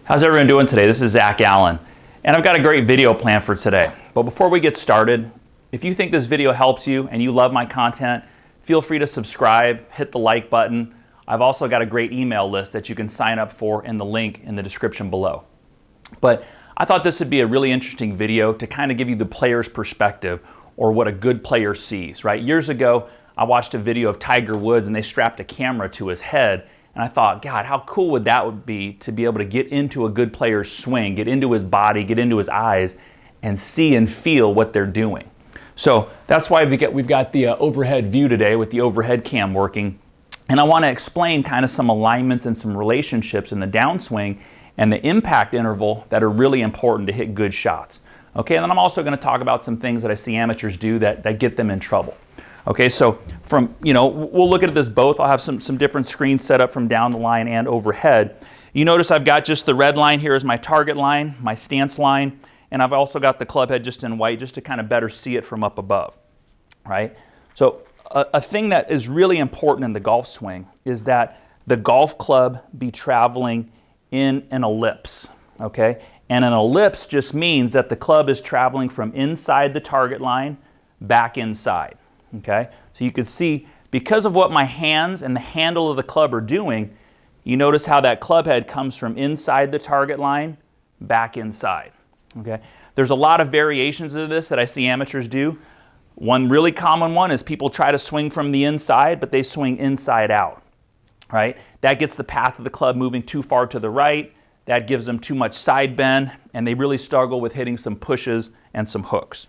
How's everyone doing today? This is Zach Allen, and I've got a great video planned for today. But before we get started, if you think this video helps you and you love my content, feel free to subscribe, hit the like button. I've also got a great email list that you can sign up for in the link in the description below. But I thought this would be a really interesting video to kind of give you the player's perspective, or what a good player sees, right? Years ago, I watched a video of Tiger Woods and they strapped a camera to his head. And I thought, God, how cool would that be to be able to get into a good player's swing, get into his body, get into his eyes, and see and feel what they're doing. So that's why we've got the overhead view today with the overhead cam working. And I want to explain kind of some alignments and some relationships in the downswing and the impact interval that are really important to hit good shots. Okay, and then I'm also going to talk about some things that I see amateurs do that get them in trouble. Okay, so we'll look at this both. I'll have some different screens set up from down the line and overhead. You notice I've got just the red line here as my target line, my stance line, and I've also got the club head just in white just to kind of better see it from up above, right? So a thing that is really important in the golf swing is that the golf club be traveling in an ellipse, okay? And an ellipse just means that the club is traveling from inside the target line back inside. Okay, so you can see because of what my hands and the handle of the club are doing, you notice how that club head comes from inside the target line back inside. Okay, there's a lot of variations of this that I see amateurs do. One really common one is people try to swing from the inside, but they swing inside out. Right, that gets the path of the club moving too far to the right. That gives them too much side bend, and they really struggle with hitting some pushes and some hooks.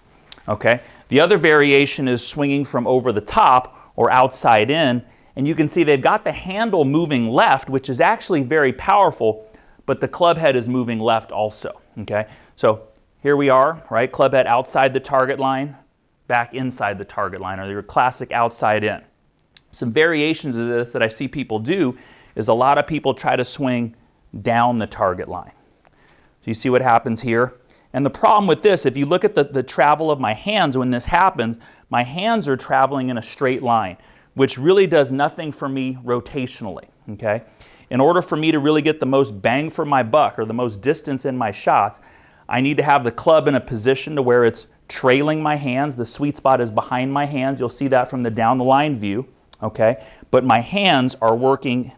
Okay. The other variation is swinging from over the top or outside in, and you can see they've got the handle moving left, which is actually very powerful, but the club head is moving left also. Okay, so here we are, right? Club head outside the target line, back inside the target line, or your classic outside in. Some variations of this that I see people do is a lot of people try to swing down the target line. So you see what happens here. And the problem with this, if you look at the travel of my hands when this happens, my hands are traveling in a straight line, which really does nothing for me rotationally, okay? In order for me to really get the most bang for my buck or the most distance in my shots, I need to have the club in a position to where it's trailing my hands. The sweet spot is behind my hands. You'll see that from the down the line view, okay? But my hands are working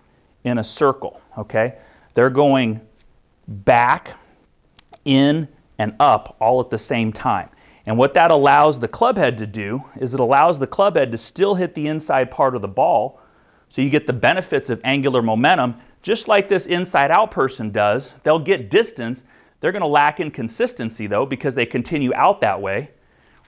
in a circle, okay? They're going back, in, and up all at the same time. And what that allows the club head to do is it allows the club head to still hit the inside part of the ball, so you get the benefits of angular momentum, just like this inside out person does. They'll get distance. They're going to lack in consistency though, because they continue out that way.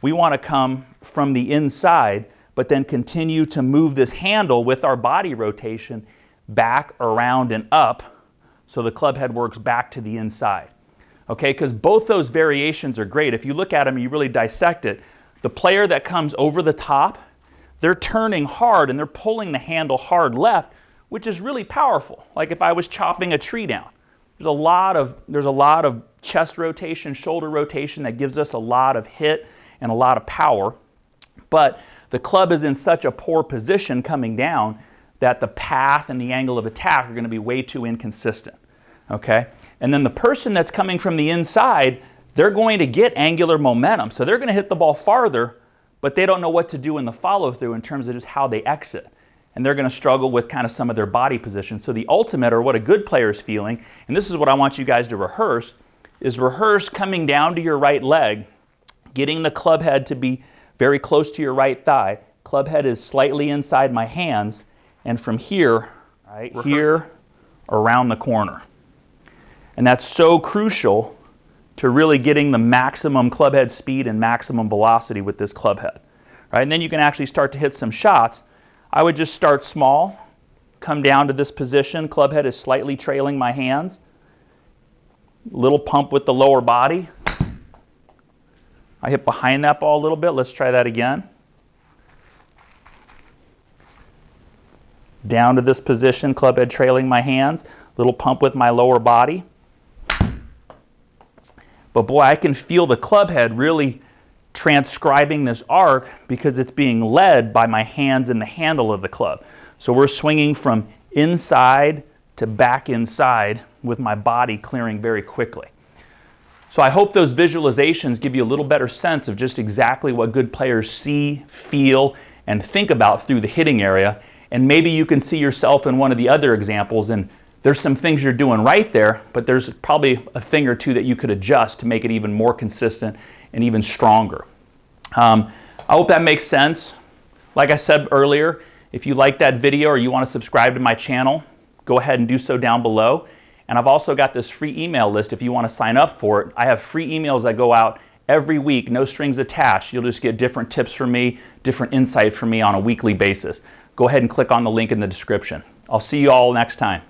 We want to come from the inside, but then continue to move this handle with our body rotation back, around, and up, so the club head works back to the inside. Okay, because both those variations are great. If you look at them and you really dissect it, the player that comes over the top, they're turning hard and they're pulling the handle hard left, which is really powerful. Like if I was chopping a tree down, there's a lot of chest rotation, shoulder rotation that gives us a lot of hit and a lot of power. But the club is in such a poor position coming down that the path and the angle of attack are going to be way too inconsistent. Okay? And then the person that's coming from the inside, they're going to get angular momentum. So they're going to hit the ball farther, but they don't know what to do in the follow-through in terms of just how they exit. And they're going to struggle with kind of some of their body position. So the ultimate, or what a good player is feeling, and this is what I want you guys to rehearse, is rehearse coming down to your right leg, getting the club head to be very close to your right thigh. Club head is slightly inside my hands, and from here, right here, around the corner. And that's so crucial to really getting the maximum club head speed and maximum velocity with this club head. Right? And then you can actually start to hit some shots. I would just start small, come down to this position. Club head is slightly trailing my hands. Little pump with the lower body. I hit behind that ball a little bit. Let's try that again. Down to this position, club head trailing my hands. Little pump with my lower body. But boy, I can feel the club head really transcribing this arc because it's being led by my hands and the handle of the club. So we're swinging from inside to back inside with my body clearing very quickly. So I hope those visualizations give you a little better sense of just exactly what good players see, feel, and think about through the hitting area. And maybe you can see yourself in one of the other examples, and there's some things you're doing right there, but there's probably a thing or two that you could adjust to make it even more consistent and even stronger. I hope that makes sense. Like I said earlier, if you like that video or you want to subscribe to my channel, go ahead and do so down below. And I've also got this free email list if you want to sign up for it. I have free emails that go out every week, no strings attached. You'll just get different tips from me, different insight from me on a weekly basis. Go ahead and click on the link in the description. I'll see you all next time.